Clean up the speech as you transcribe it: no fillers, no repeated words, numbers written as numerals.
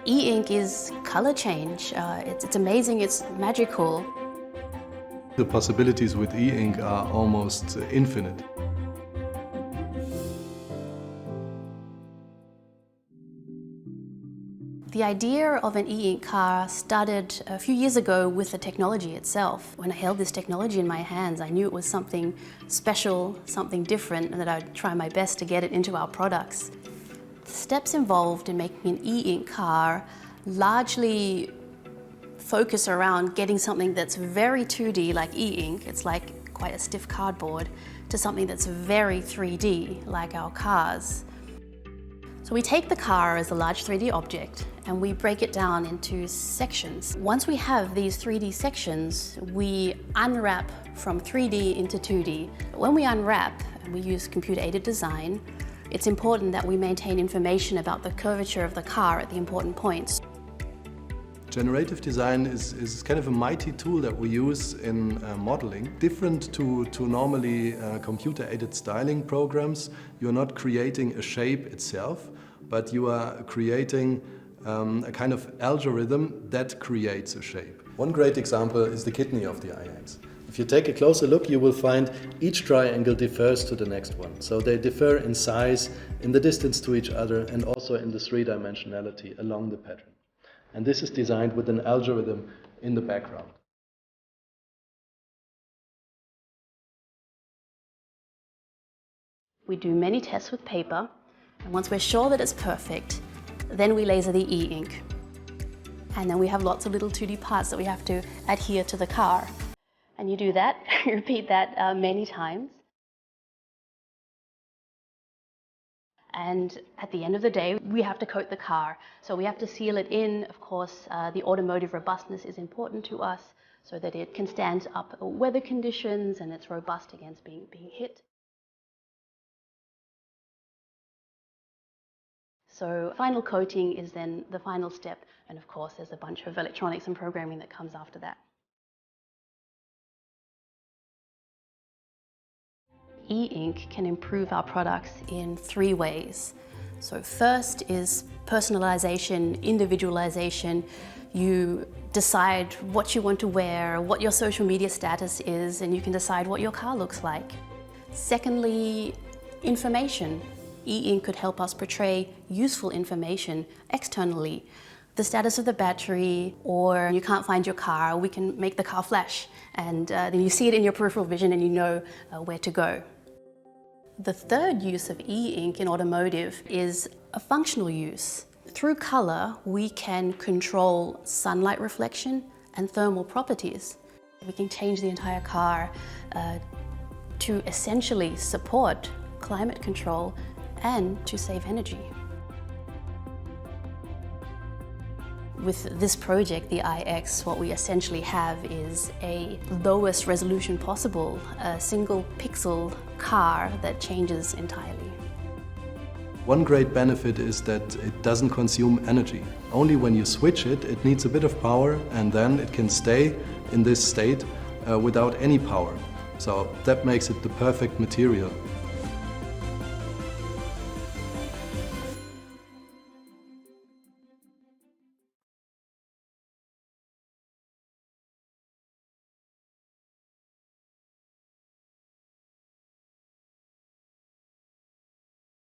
E-ink is color change. It's amazing, it's magical. The possibilities with e-ink are almost infinite. The idea of an e-ink car started a few years ago with the technology itself. When I held this technology in my hands, I knew it was something special, something different, and that I'd try my best to get it into our products. The steps involved in making an e-ink car largely focus around getting something that's very 2D, like e-ink, it's like quite a stiff cardboard, to something that's very 3D, like our cars. So we take the car as a large 3D object and we break it down into sections. Once we have these 3D sections, we unwrap from 3D into 2D. When we unwrap, and we use computer-aided design, it's important that we maintain information about the curvature of the car at the important points. Generative design is kind of a mighty tool that we use in modeling. Different to normally computer-aided styling programs, you're not creating a shape itself, but you are creating a kind of algorithm that creates a shape. One great example is the kidney of the eye-axe. If you take a closer look, you will find each triangle differs to the next one. So they differ in size, in the distance to each other, and also in the three-dimensionality along the pattern. And this is designed with an algorithm in the background. We do many tests with paper, and once we're sure that it's perfect, then we laser the e-ink. And then we have lots of little 2D parts that we have to adhere to the car. And you do that, you repeat that many times. And at the end of the day, we have to coat the car. So we have to seal it in. Of course, the automotive robustness is important to us so that it can stand up weather conditions and it's robust against being hit. So final coating is then the final step. And of course, there's a bunch of electronics and programming that comes after that. E-ink can improve our products in 3 ways. So first is personalization, individualization. You decide what you want to wear, what your social media status is, and you can decide what your car looks like. Secondly, information. E-ink could help us portray useful information externally. The status of the battery, or you can't find your car, we can make the car flash, and then you see it in your peripheral vision and you know where to go. The third use of e-ink in automotive is a functional use. Through color, we can control sunlight reflection and thermal properties. We can change the entire car to essentially support climate control and to save energy. With this project, the iX, what we essentially have is a lowest resolution possible, a single pixel car that changes entirely. One great benefit is that it doesn't consume energy. Only when you switch it, it needs a bit of power and then it can stay in this state without any power. So that makes it the perfect material.